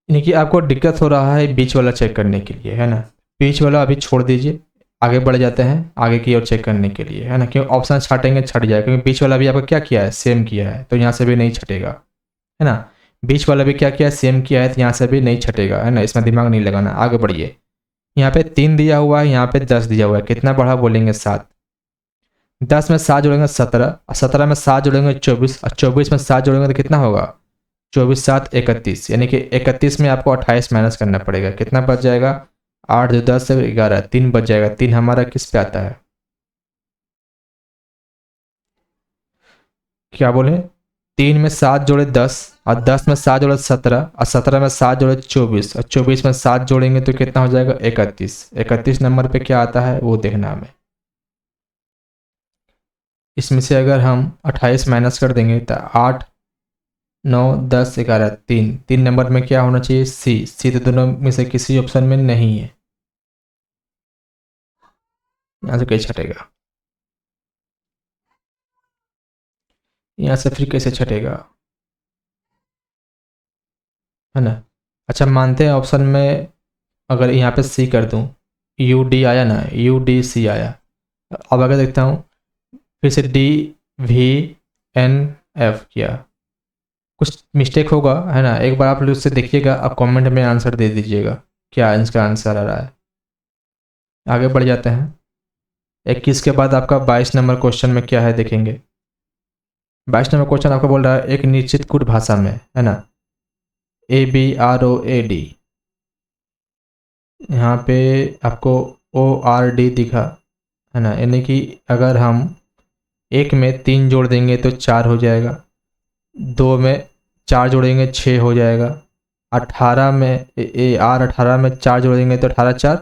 यानी कि आपको दिक्कत हो रहा है बीच वाला चेक करने के लिए, है ना। बीच वाला अभी छोड़ दीजिए, आगे बढ़ जाते हैं आगे की ओर चेक करने के लिए, है ना। क्यों ऑप्शन छाटेंगे छट जाएगा, क्योंकि बीच वाला भी आपका क्या किया है, सेम किया है, तो यहाँ से भी नहीं छटेगा, है ना। बीच वाला भी क्या किया है, सेम किया है, तो यहाँ से भी नहीं छटेगा, है ना। इसमें दिमाग नहीं लगाना, आगे बढ़िए। यहाँ पे 3 दिया हुआ है, यहाँ पे 10 दिया हुआ है, कितना बढ़ा बोलेंगे 7। 10 में 7 जोड़ेंगे 17, और 17 में 7 जोड़ेंगे 24, और 24 में 7 जोड़ेंगे तो कितना होगा, 24 7 31, यानी कि 31 में आपको 28 माइनस करना पड़ेगा, कितना बच जाएगा, 8 2 10 से 11, 3 बच जाएगा। 3 हमारा किस पे आता है, क्या बोले, 3 में 7 जोड़े 10, और 10 में 7 जोड़े 17, और 17 में 7 जोड़े 24, और 24 में 7 जोड़ेंगे तो कितना हो जाएगा, 31। 31 नंबर पे क्या आता है वो देखना हमें। इसमें से अगर हम 28 माइनस कर देंगे तो 8 9 10 11, 3 3 नंबर में क्या होना चाहिए, सी। सी तो दोनों में से किसी ऑप्शन में नहीं है, यहाँ से कैसे छटेगा, यहाँ से फिर कैसे छटेगा, है ना। अच्छा मानते हैं ऑप्शन में अगर यहाँ पे सी कर दूँ, यू डी आया ना, यू डी सी आया। अब अगर देखता हूँ फिर से डी वी एन एफ किया, कुछ मिस्टेक होगा, है ना। एक बार आप लोग उससे देखिएगा, आप कमेंट में आंसर दे दीजिएगा क्या इसका आंसर आ रहा है। आगे बढ़ जाते हैं। 21 के बाद आपका 22 नंबर क्वेश्चन में क्या है देखेंगे। 22 नंबर क्वेश्चन आपका बोल रहा है एक निश्चित कूट भाषा में, है ना, ABROAD, यहाँ पे आपको ORD दिखा, है ना। यानी कि अगर हम एक में 3 जोड़ देंगे तो 4 हो जाएगा, 2 में 4 जोड़ेंगे 6 हो जाएगा, 18 में R18 में 4 जोड़ेंगे तो 18 4,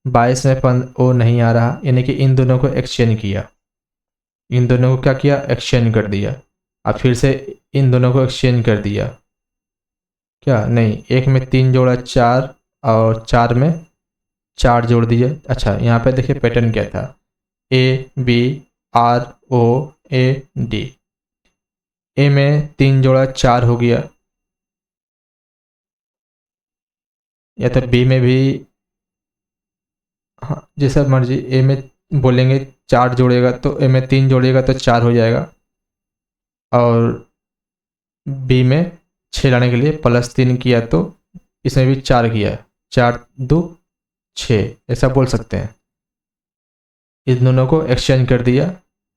22 में ओ नहीं आ रहा, यानी कि इन दोनों को एक्सचेंज किया, इन दोनों को क्या किया, एक्सचेंज कर दिया। अब फिर से इन दोनों को एक्सचेंज कर दिया, क्या नहीं, एक में 3 जोड़ा 4, और 4 में 4 जोड़ दिए। अच्छा यहाँ पे देखिए पैटर्न क्या था, ABROAD, ए में 3 जोड़ा 4 हो गया, या तो बी में भी, हाँ जैसा मर्जी, ए में बोलेंगे 4 जोड़ेगा तो ए में 3 जोड़ेगा तो 4 हो जाएगा, और बी में 6 लाने के लिए +3 किया तो इसमें भी 4 किया, 4 2 6, ऐसा बोल सकते हैं। इन दोनों को एक्सचेंज कर दिया,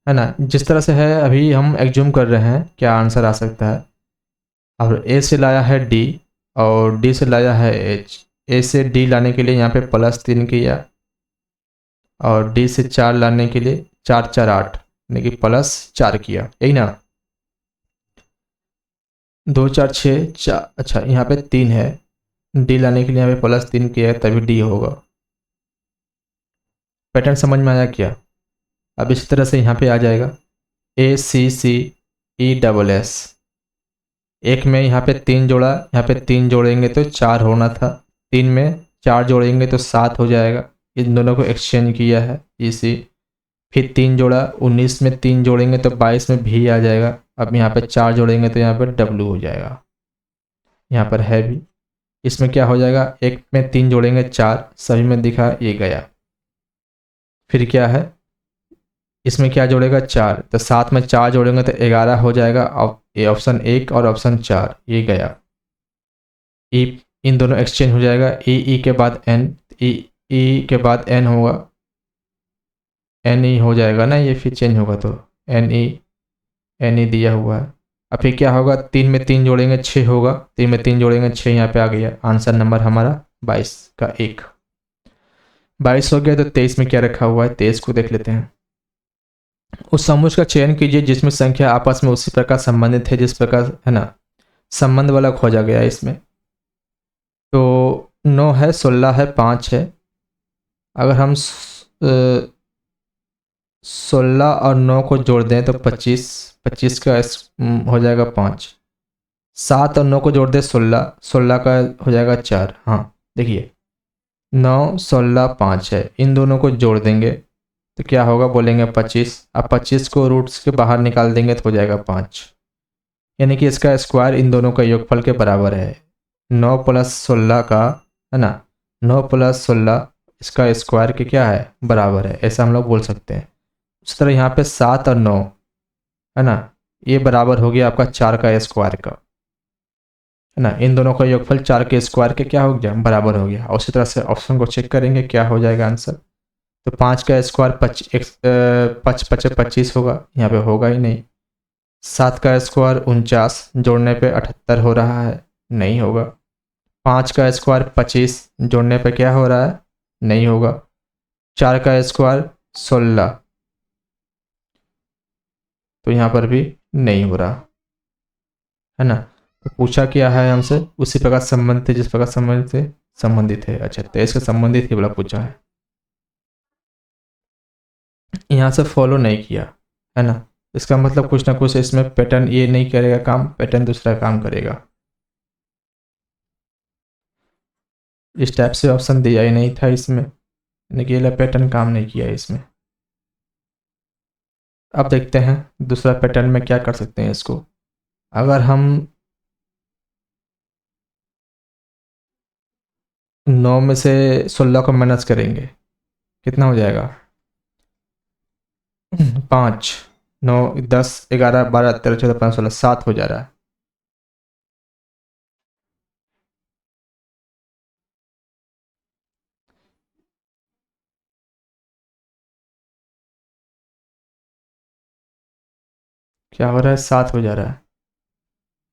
है ना। जिस तरह से है अभी हम एग्ज्यूम कर रहे हैं क्या आंसर आ सकता है। अब ए से लाया है डी, और डी से लाया है एच। ए से डी लाने के लिए यहाँ पे +3 किया, और डी से 4 लाने के लिए 4 4 8, यानी कि +4 किया, यही ना, 2 4 6 4। अच्छा यहाँ पे 3 है, डी लाने के लिए यहाँ पे +3 किया है तभी डी होगा। पैटर्न समझ में आया क्या। अब इस तरह से यहाँ पे आ जाएगा ACCESS, एक में यहाँ पे 3 जोड़ा, यहाँ पे 3 जोड़ेंगे तो 4 होना था, 3 में 4 जोड़ेंगे तो 7 हो जाएगा, इन दोनों को एक्सचेंज किया है इसी। फिर 3 जोड़ा, 19 में 3 जोड़ेंगे तो 22 में भी आ जाएगा। अब यहाँ पे 4 जोड़ेंगे तो यहाँ पर W हो जाएगा, यहाँ पर है भी। इसमें क्या हो जाएगा, एक में 3 जोड़ेंगे 4, सभी में दिखा ये गया। फिर क्या है, इसमें क्या जोड़ेगा 4, तो 7 में 4 जोड़ेंगे तो 11 हो जाएगा। अब ये ऑप्शन 1 और ऑप्शन 4 ये गया, ई इन दोनों एक्सचेंज हो जाएगा, ई के बाद एन, ई के बाद एन होगा, एन ई हो जाएगा ना, ये फिर चेंज होगा तो एन ई दिया हुआ है। अब फिर क्या होगा, 3 में 3 जोड़ेंगे 6 होगा, 3 में 3 जोड़ेंगे 6, यहाँ पे आ गया आंसर नंबर हमारा 22 का 1। 22 हो गया, तो 23 में क्या रखा हुआ है, 23 को देख लेते हैं। उस समूह का चयन कीजिए जिसमें संख्या आपस में उसी प्रकार संबंधित है जिस प्रकार, है ना, संबंध वाला खोजा गया है इसमें। तो 9 है, 16 है, 5 है। अगर हम 16 और 9 को जोड़ दें तो 25, 25 का हो जाएगा 5। 7 और 9 को जोड़ दें 16, 16 का हो जाएगा 4। हाँ देखिए 9 16 5 है, इन दोनों को जोड़ देंगे तो क्या होगा बोलेंगे 25। अब 25 को रूट्स के बाहर निकाल देंगे तो हो जाएगा 5, यानी कि इसका स्क्वायर इन दोनों का योगफल के बराबर है। 9 प्लस 16 का, है ना, 9 प्लस 16 इसका स्क्वायर के क्या है, बराबर है, ऐसा हम लोग बोल सकते हैं। उस तरह यहाँ पे 7 और 9, है ना, ये बराबर हो गया आपका 4 का स्क्वायर का, है ना, इन दोनों का योगफल 4 के स्क्वायर के क्या हो गया, बराबर हो गया। और उसी तरह से ऑप्शन को चेक करेंगे क्या हो जाएगा आंसर। तो 5 का स्क्वायर 25 होगा, यहाँ पे होगा ही नहीं। 7 का स्क्वायर 49, जोड़ने पे 78 हो रहा है, नहीं होगा। 5 का स्क्वायर 25, जोड़ने पे क्या हो रहा है, नहीं होगा। 4 का स्क्वायर 16, तो यहाँ पर भी नहीं हो रहा, है ना। तो पूछा क्या है हमसे, उसी प्रकार संबंधित है जिस प्रकार संबंधित है। अच्छा, 23 का संबंधित ही वाला पूछा है, यहाँ से फॉलो नहीं किया, है ना। इसका मतलब कुछ ना कुछ इसमें पैटर्न ये नहीं करेगा काम, पैटर्न दूसरा काम करेगा। इस टाइप से ऑप्शन दिया ही नहीं था इसमें, यानी कि ये पैटर्न काम नहीं किया इसमें। अब देखते हैं दूसरा पैटर्न में क्या कर सकते हैं इसको। अगर हम 9 में से 16 को माइनस करेंगे, कितना हो जाएगा, 5, 9, 10, 11, 12, 13, 14, 15, 16, 7 हो जा रहा है। क्या हो रहा है, 7 हो जा रहा है।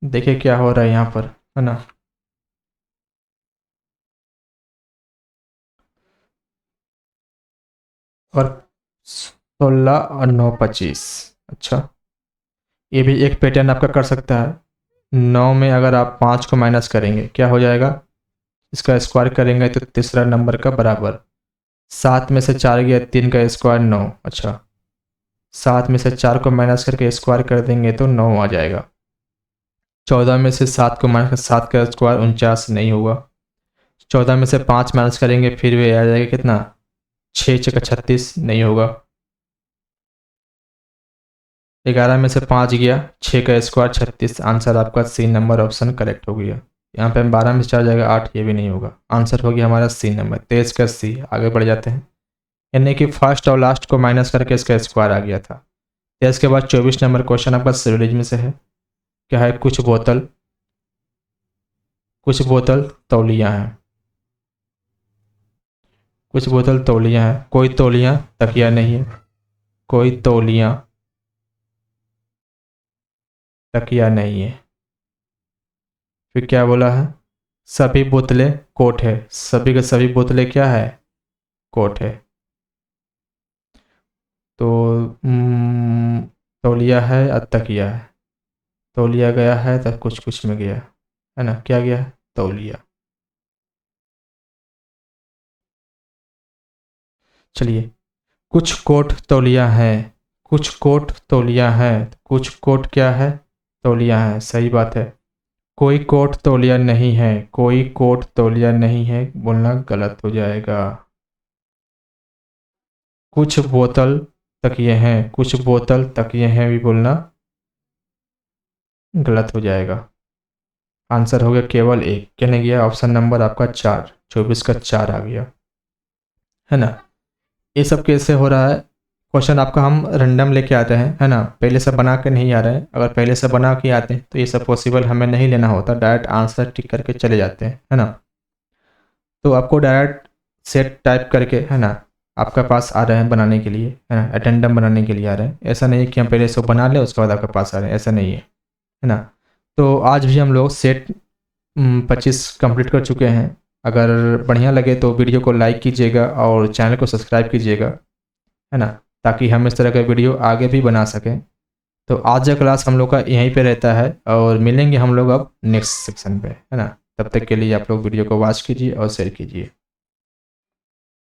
देखिए क्या हो रहा है यहाँ पर, है ना। और 16 और 9, 25। अच्छा, ये भी एक पैटर्न आपका कर सकता है। 9 में अगर आप 5 को माइनस करेंगे क्या हो जाएगा, इसका स्क्वायर करेंगे तो तीसरा नंबर का बराबर। 7 में से 4 गया, 3 का स्क्वायर 9। अच्छा, 7 में से 4 को माइनस करके स्क्वायर कर देंगे तो 9 आ जाएगा। 14 में से 7 को माइनस कर, 7 का स्क्वायर 49 नहीं होगा। 14 में से 5 माइनस करेंगे फिर भी आ जाएगा कितना, 6 छक्का 36, नहीं होगा। 11 में से 5 गया, 6 का स्क्वायर 36, आंसर आपका सी नंबर ऑप्शन करेक्ट हो गया। यहाँ पे 12 में से 4 जाएगा 8, ये भी नहीं होगा, आंसर हो गया हमारा सी नंबर। 23 का सी। आगे बढ़ जाते हैं, यानी कि फर्स्ट और लास्ट को माइनस करके इसका स्क्वायर आ गया था। 23 के बाद 24 नंबर क्वेश्चन आपका सिविलिज में से है। क्या है, कुछ बोतल तौलियाँ हैं, कुछ बोतल तौलियाँ हैं, कोई तौलियाँ तकिया नहीं है, कोई तौलियाँ तकिया नहीं है। फिर क्या बोला है, सभी बोतलें कोट है, सभी के सभी बोतलें क्या है, कोट है। तो तौलिया है और तकिया है, तौलिया गया है तो कुछ कुछ में गया, है ना, क्या गया, तौलिया। चलिए, कुछ कोट तौलिया है, कुछ कोट तौलिया है, कुछ कोट क्या है, तौलिया है, सही बात है। कोई कोट तौलिया नहीं है, कोई कोट तौलिया नहीं है बोलना गलत हो जाएगा। कुछ बोतल तकिए हैं, कुछ बोतल तकिए हैं भी बोलना गलत हो जाएगा। आंसर हो गया केवल एक, कहने गया ऑप्शन नंबर आपका 4, 24 का 4 आ गया, है ना। ये सब कैसे हो रहा है, क्वेश्चन आपका हम रैंडम लेके आते हैं, है ना, पहले से बना के नहीं आ रहे हैं। अगर पहले से बना के आते हैं तो ये सब पॉसिबल हमें नहीं लेना होता, डायरेक्ट आंसर टिक करके चले जाते हैं, है ना। तो आपको डायरेक्ट सेट टाइप करके, है ना, आपके पास आ रहे हैं बनाने के लिए, है ना, अटेंडम बनाने के लिए आ रहे हैं। ऐसा नहीं है कि हम पहले से बना लें उसके बाद आपके पास आ रहे हैं, ऐसा नहीं है ना। तो आज भी हम लोग सेट 25 कंप्लीट कर चुके हैं। अगर बढ़िया लगे तो वीडियो को लाइक कीजिएगा और चैनल को सब्सक्राइब कीजिएगा, है ना, ताकि हम इस तरह का वीडियो आगे भी बना सकें। तो आज का क्लास हम लोग का यहीं पे रहता है और मिलेंगे हम लोग अब नेक्स्ट सेक्शन पे, है ना। तब तक के लिए आप लोग वीडियो को वॉच कीजिए और शेयर कीजिए।